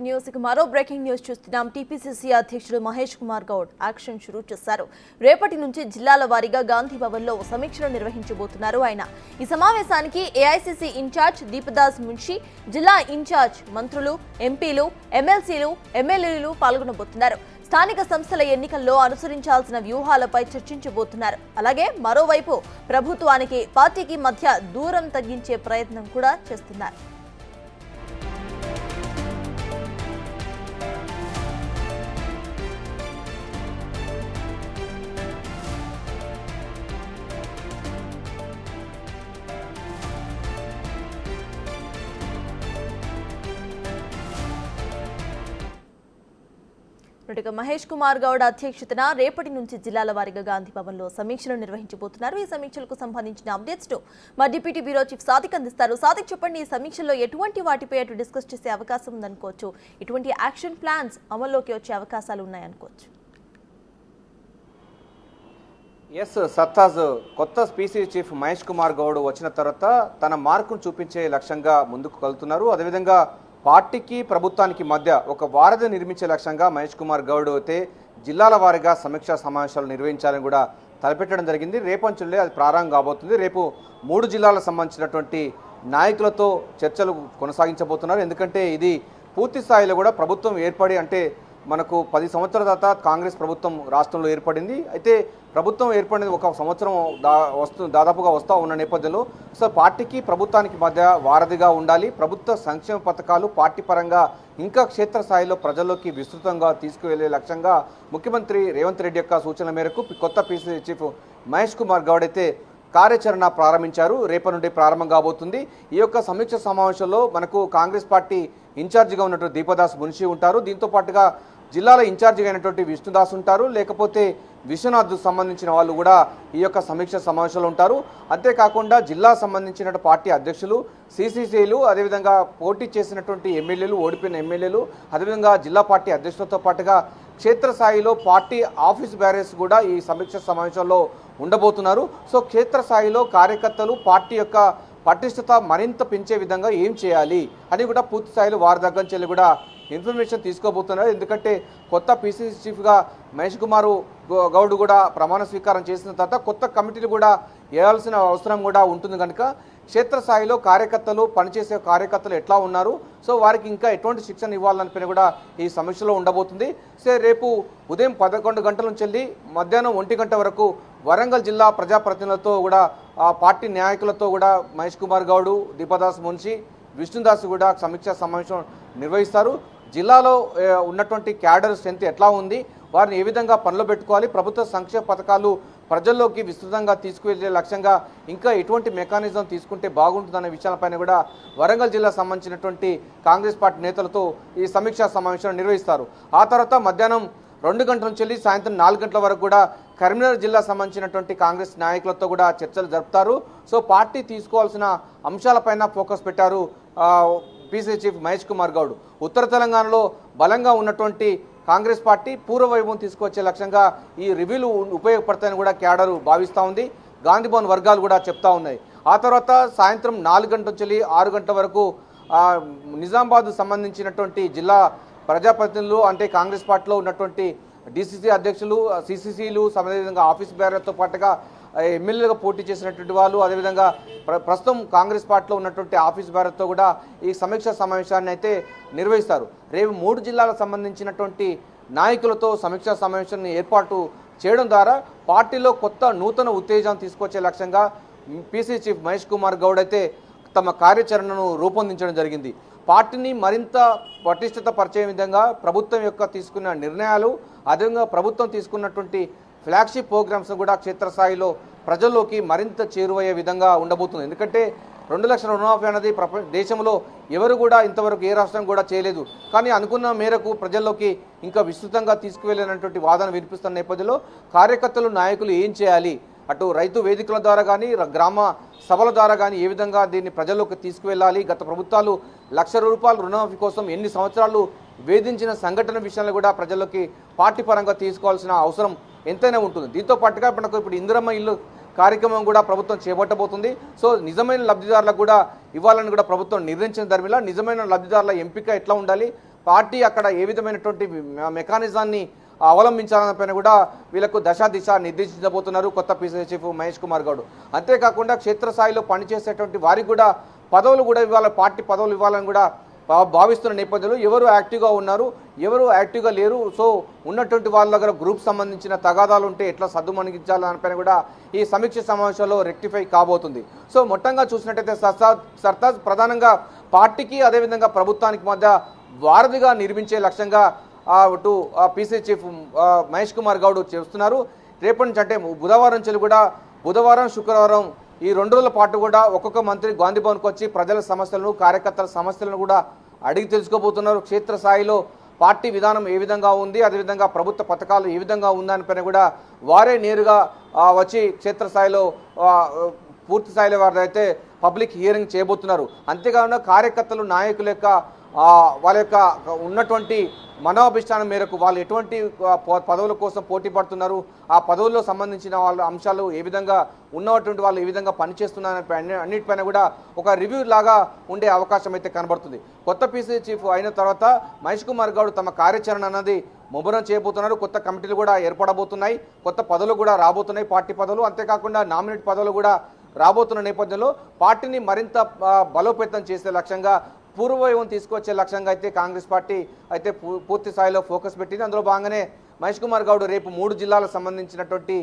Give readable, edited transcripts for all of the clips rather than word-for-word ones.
News కి మరో breaking news చూస్తున్నాం. టీపీసీసీ అధ్యక్షుడు మహేష్ కుమార్ గౌడ్ యాక్షన్ షురూ చేశారు. రేపటి నుంచి జిల్లాల వారీగా గాంధీ భవన్ లో సమీక్షలు నిర్వహించబోతున్నారు ఆయన. ఈ సమావేశానికి ఏఐసీసీ ఇన్ఛార్జ్ దీపదాస్ మున్షి, జిల్లా ఇన్ఛార్జ్ మంత్రులు, ఎంపీలు, ఎమ్మెల్సీలు, ఎమ్మెల్యేలు పాల్గొనబోతున్నారు. స్థానిక సంస్థల ఎన్నికల్లో అనుసరించాల్సిన వ్యూహాలపై చర్చించబోతున్నారు. అలాగే మరోవైపు ప్రభుత్వానికి పార్టీకి మధ్య దూరం తగ్గించే ప్రయత్నం కూడా చేస్తున్నారు. మహేష్ కుమార్ గౌడ్ అధ్యక్షతన రేపటి నుంచి జిల్లాల వారీగా గాంధీ భవన్ లో సమీక్షలు నిర్వహించబోతున్నారు. ఈ సమీక్షలకు సంబంధించిన అప్డేట్స్ ను మా డిప్యూటీ బ్యూరో చీఫ్ సాదిక్ అందిస్తారు. సాదిక్, చెప్పండి, ఈ సమీక్షల్లో ఎటువంటి వాటిపై అటు డిస్కస్ చేసే అవకాశం ఉందనుకోవచ్చు, ఇటువంటి యాక్షన్ ప్లాన్స్ అమల్లోకి వచ్చే అవకాశాలు ఉన్నాయనుకోవచ్చు? ఎస్ సత్తాజ్, కొత్త పీసీ చీఫ్ మహేష్ కుమార్ గౌడ్ వచ్చిన తర్వాత తన మార్కును చూపించే లక్ష్యంగా ముందుకు కలుతున్నారు. అదేవిధంగా పార్టీకి ప్రభుత్వానికి మధ్య ఒక వారధి నిర్మించే లక్ష్యంగా మహేష్ కుమార్ గౌడ్ అయితే జిల్లాల వారీగా సమీక్షా సమావేశాలు నిర్వహించాలని కూడా తలపెట్టడం జరిగింది. రేపంచులే అది ప్రారంభం కాబోతుంది. రేపు 3 జిల్లాలకు సంబంధించినటువంటి నాయకులతో చర్చలు కొనసాగించబోతున్నారు. ఎందుకంటే ఇది పూర్తి స్థాయిలో కూడా ప్రభుత్వం ఏర్పడి, అంటే మనకు 10 సంవత్సరాల తర్వాత కాంగ్రెస్ ప్రభుత్వం రాష్ట్రంలో ఏర్పడింది. అయితే ప్రభుత్వం ఏర్పడింది ఒక సంవత్సరం దాదాపుగా వస్తూ ఉన్న నేపథ్యంలో సో పార్టీకి ప్రభుత్వానికి మధ్య వారధిగా ఉండాలి. ప్రభుత్వ సంక్షేమ పథకాలు పార్టీ పరంగా ఇంకా క్షేత్రస్థాయిలో ప్రజల్లోకి విస్తృతంగా తీసుకువెళ్లే లక్ష్యంగా ముఖ్యమంత్రి రేవంత్ రెడ్డి యొక్క సూచనల మేరకు కొత్త పీసీ చీఫ్ మహేష్ కుమార్ గౌడ్ అయితే కార్యాచరణ ప్రారంభించారు. రేపటి నుండి ప్రారంభం కాబోతుంది. ఈ యొక్క సమీక్ష సమావేశంలో మనకు కాంగ్రెస్ పార్టీ ఇన్ఛార్జిగా ఉన్నటువంటి దీపదాస్ మున్షి ఉంటారు. దీంతో పాటుగా జిల్లాల ఇన్ఛార్జిగా అయినటువంటి విష్ణుదాస్ ఉంటారు. లేకపోతే విశ్వనాథ్కు సంబంధించిన వాళ్ళు కూడా ఈ యొక్క సమీక్ష సమావేశంలో ఉంటారు. అంతేకాకుండా జిల్లా సంబంధించిన పార్టీ అధ్యక్షులు, సిసిసిలు, అదేవిధంగా పోటీ చేసినటువంటి ఎమ్మెల్యేలు, ఓడిపోయిన ఎమ్మెల్యేలు, అదేవిధంగా జిల్లా పార్టీ అధ్యక్షులతో పాటుగా క్షేత్రస్థాయిలో పార్టీ ఆఫీస్ బ్యారేజ్ కూడా ఈ సమీక్ష సమావేశంలో ఉండబోతున్నారు. సో క్షేత్రస్థాయిలో కార్యకర్తలు పార్టీ యొక్క పటిష్టత మరింత పెంచే విధంగా ఏం చేయాలి అని కూడా పూర్తి స్థాయిలో వారి దగ్గర నుంచి కూడా ఇన్ఫర్మేషన్ తీసుకోబోతున్నారు. ఎందుకంటే కొత్త పీసీసీ చీఫ్గా మహేష్ కుమార్ గౌడ్ కూడా ప్రమాణ స్వీకారం చేసిన తర్వాత కొత్త కమిటీలు కూడా వేయాల్సిన అవసరం కూడా ఉంటుంది. కనుక క్షేత్రస్థాయిలో కార్యకర్తలు, పనిచేసే కార్యకర్తలు ఎట్లా ఉన్నారు, సో వారికి ఇంకా ఎటువంటి శిక్షణ ఇవ్వాలనిపైన కూడా ఈ సమీక్షలో ఉండబోతుంది. సో రేపు ఉదయం 11 గంటల నుంచి వెళ్ళి మధ్యాహ్నం 1 గంట వరకు వరంగల్ జిల్లా ప్రజాప్రతినిధులతో కూడా పార్టీ నాయకులతో కూడా మహేష్ కుమార్ గౌడ్, దీపదాస్ మున్షి, విష్ణుదాస్ కూడా సమీక్షా సమావేశం నిర్వహిస్తారు. జిల్లాలో ఉన్నటువంటి క్యాడర్ స్ట్రెంత్ ఎట్లా ఉంది, వారిని ఏ విధంగా పనిలో పెట్టుకోవాలి, ప్రభుత్వ సంక్షేమ పథకాలు ప్రజల్లోకి విస్తృతంగా తీసుకువెళ్లే లక్ష్యంగా ఇంకా ఎటువంటి మెకానిజం తీసుకుంటే బాగుంటుందనే విషయాలపైన కూడా వరంగల్ జిల్లా సంబంధించినటువంటి కాంగ్రెస్ పార్టీ నేతలతో ఈ సమీక్షా సమావేశం నిర్వహిస్తారు. ఆ తర్వాత మధ్యాహ్నం 2 గంటల నుంచి వెళ్ళి సాయంత్రం 4 గంటల వరకు కూడా కరీంనగర్ జిల్లా సంబంధించినటువంటి కాంగ్రెస్ నాయకులతో కూడా చర్చలు జరుపుతారు. సో పార్టీ తీసుకోవాల్సిన అంశాలపైన ఫోకస్ పెట్టారు పీసీ చీఫ్ మహేష్ కుమార్ గౌడ్. ఉత్తర తెలంగాణలో బలంగా ఉన్నటువంటి కాంగ్రెస్ పార్టీ పూర్వ వైభవం తీసుకొచ్చే లక్ష్యంగా ఈ రివ్యూలు ఉపయోగపడతాయని కూడా క్యాడరు భావిస్తూ ఉంది. గాంధీ భవన్ వర్గాలు కూడా చెప్తా ఉన్నాయి. ఆ తర్వాత సాయంత్రం 4 గంటల నుంచి 6 గంటల వరకు నిజామాబాద్ సంబంధించినటువంటి జిల్లా ప్రజాప్రతినిధులు, అంటే కాంగ్రెస్ పార్టీలో ఉన్నటువంటి డిసిసి అధ్యక్షులు, సిసిసిలు, అదేవిధంగా ఆఫీస్ బ్యారర్తో పాటుగా ఎమ్మెల్యేలుగా పోటీ చేసినటువంటి వాళ్ళు, అదేవిధంగా ప్రస్తుతం కాంగ్రెస్ పార్టీలో ఉన్నటువంటి ఆఫీస్ బ్యారర్తో కూడా ఈ సమీక్షా సమావేశాన్ని అయితే నిర్వహిస్తారు. రేపు 3 జిల్లాలకు సంబంధించినటువంటి నాయకులతో సమీక్షా సమావేశాన్ని ఏర్పాటు చేయడం ద్వారా పార్టీలో కొత్త నూతన ఉత్తేజం తీసుకొచ్చే లక్ష్యంగా పీసీ చీఫ్ మహేష్ కుమార్ గౌడ్ అయితే తమ కార్యాచరణను రూపొందించడం జరిగింది. పార్టీని మరింత పటిష్టత పరిచే విధంగా ప్రభుత్వం యొక్క తీసుకున్న నిర్ణయాలు, అదేవిధంగా ప్రభుత్వం తీసుకున్నటువంటి ఫ్లాగ్షిప్ ప్రోగ్రామ్స్ కూడా క్షేత్రస్థాయిలో ప్రజల్లోకి మరింత చేరువయ్యే విధంగా ఉండబోతుంది. ఎందుకంటే 2 లక్షల రుణమాఫీ అనేది దేశంలో ఎవరు కూడా ఇంతవరకు ఏ రాష్ట్రం కూడా చేయలేదు. కానీ అనుకున్న మేరకు ప్రజల్లోకి ఇంకా విస్తృతంగా తీసుకువెళ్ళినటువంటి వాదన వినిపిస్తున్న నేపథ్యంలో కార్యకర్తలు, నాయకులు ఏం చేయాలి, అటు రైతు వేదికల ద్వారా కానీ గ్రామ సభల ద్వారా కానీ ఏ విధంగా దీన్ని ప్రజల్లోకి తీసుకువెళ్ళాలి, గత ప్రభుత్వాలు ₹1,00,000 రుణమాఫీ కోసం ఎన్ని సంవత్సరాలు వేధించిన సంఘటన విషయాన్ని కూడా ప్రజల్లోకి పార్టీ పరంగా తీసుకోవాల్సిన అవసరం ఎంతైనా ఉంటుంది. దీంతో పాటుగా మనకు ఇప్పుడు ఇందిరమ్మ ఇల్లు కార్యక్రమం కూడా ప్రభుత్వం చేపట్టబోతుంది. సో నిజమైన లబ్ధిదారులకు కూడా ఇవ్వాలని కూడా ప్రభుత్వం నిర్ణయించిన ధర్మిలా నిజమైన లబ్ధిదారుల ఎంపిక ఎట్లా ఉండాలి, పార్టీ అక్కడ ఏ విధమైనటువంటి మెకానిజాన్ని అవలంబించాలన్న పైన కూడా వీళ్ళకు దిశ నిర్దేశించబోతున్నారు కొత్త పిసిసి చీఫ్ మహేష్ కుమార్ గౌడ్. అంతేకాకుండా క్షేత్రస్థాయిలో పనిచేసేటువంటి వారికి కూడా పదవులు కూడా ఇవ్వాలి, పార్టీ పదవులు ఇవ్వాలని కూడా భావిస్తున్న నేపథ్యంలో ఎవరు యాక్టివ్గా ఉన్నారు, ఎవరు యాక్టివ్గా లేరు, సో ఉన్నటువంటి వాళ్ళ దగ్గర గ్రూప్ సంబంధించిన తగాదాలు ఉంటే ఎట్లా సద్దుమణిగించాలనిపైన కూడా ఈ సమీక్ష సమావేశంలో రెక్టిఫై కాబోతుంది. సో మొత్తంగా చూసినట్టయితే సర్తాజ్ ప్రధానంగా పార్టీకి అదేవిధంగా ప్రభుత్వానికి మధ్య వారధిగా నిర్మించే లక్ష్యంగా అటు పీసీ చీఫ్ మహేష్ కుమార్ గౌడ్ చేస్తున్నారు. రేపటి నుంచి అంటే బుధవారం నుంచి కూడా బుధవారం శుక్రవారం ఈ 2 రోజుల పాటు కూడా ఒక్కొక్క మంత్రి గాంధీ భవన్కి వచ్చి ప్రజల సమస్యలను కార్యకర్తల సమస్యలను కూడా అడిగి తెలుసుకోబోతున్నారు. క్షేత్రస్థాయిలో పార్టీ విధానం ఏ విధంగా ఉంది, అదేవిధంగా ప్రభుత్వ పథకాలు ఏ విధంగా ఉందనిపైన కూడా వారే నేరుగా వచ్చి క్షేత్రస్థాయిలో పూర్తి స్థాయిలో వారైతే పబ్లిక్ హియరింగ్ చేయబోతున్నారు. అంతేకాకుండా కార్యకర్తలు నాయకుల యొక్క వాళ్ళ యొక్క ఉన్నటువంటి మనోభిష్టానం మేరకు వాళ్ళు ఎటువంటి పదవుల కోసం పోటీ పడుతున్నారు, ఆ పదవుల్లో సంబంధించిన వాళ్ళ అంశాలు ఏ విధంగా ఉన్నటువంటి వాళ్ళు ఏ విధంగా పనిచేస్తున్నారని అన్నిటిపైన కూడా ఒక రివ్యూ లాగా ఉండే అవకాశం అయితే కనబడుతుంది. కొత్త పీసీ చీఫ్ అయిన తర్వాత మహేష్ కుమార్ గౌడ్ తమ కార్యాచరణ అన్నది ముమ్మరం చేయబోతున్నారు. కొత్త కమిటీలు కూడా ఏర్పడబోతున్నాయి, కొత్త పదవులు కూడా రాబోతున్నాయి, పార్టీ పదవులు. అంతేకాకుండా నామినేట్ పదవులు కూడా రాబోతున్న నేపథ్యంలో పార్టీని మరింత బలోపేతం చేసే లక్ష్యంగా పూర్వవైవం తీసుకొచ్చే లక్ష్యంగా అయితే కాంగ్రెస్ పార్టీ అయితే పూర్తి స్థాయిలో ఫోకస్ పెట్టింది. అందులో భాగంగానే మహేష్ కుమార్ గౌడ్ రేపు 3 జిల్లాలకు సంబంధించినటువంటి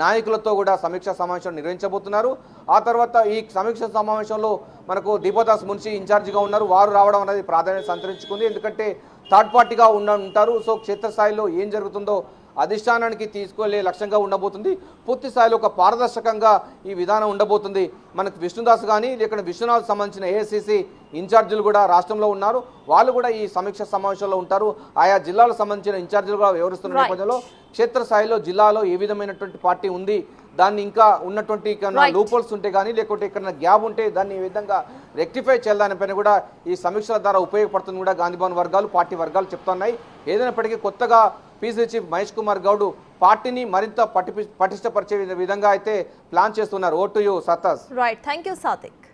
నాయకులతో కూడా సమీక్షా సమావేశం నిర్వహించబోతున్నారు. ఆ తర్వాత ఈ సమీక్షా సమావేశంలో మనకు దీపదాస్ మున్షి ఇన్ఛార్జిగా ఉన్నారు, వారు రావడం అనేది ప్రాధాన్యత సంతరించుకుంది. ఎందుకంటే థర్డ్ పార్టీగా ఉంటారు. సో క్షేత్రస్థాయిలో ఏం జరుగుతుందో అధిష్టానానికి తీసుకెళ్లే లక్ష్యంగా ఉండబోతుంది. పూర్తి స్థాయిలో ఒక పారదర్శకంగా ఈ విధానం ఉండబోతుంది. మనకు విష్ణుదాస్ కానీ లేక విశ్వనాథ్ సంబంధించిన ఏఐసిసి ఇన్ఛార్జీలు కూడా రాష్ట్రంలో ఉన్నారు, వాళ్ళు కూడా ఈ సమీక్ష సమావేశంలో ఉంటారు. ఆయా జిల్లాలకు సంబంధించిన ఇన్ఛార్జీలు కూడా వివరిస్తున్న నేపథ్యంలో క్షేత్రస్థాయిలో జిల్లాలో ఏ విధమైనటువంటి పార్టీ ఉంది, దాన్ని ఇంకా ఉన్నటువంటి లూపోల్స్ ఉంటే కానీ లేకుంటే ఇక్కడ గ్యాప్ ఉంటే దాన్ని ఈ విధంగా రెక్టిఫై చేయాలనిపైన కూడా ఈ సమీక్షల ద్వారా ఉపయోగపడుతుంది కూడా గాంధీ భవన్ వర్గాలు పార్టీ వర్గాలు చెప్తున్నాయి. ఏదైనప్పటికీ కొత్తగా పీసీ చీఫ్ మహేష్ కుమార్ గౌడ్ పార్టీని మరింత పటిష్టపరిచే విధంగా అయితే ప్లాన్ చేస్తున్నారు. Over to you Sartaj. Right, thank you Sathik.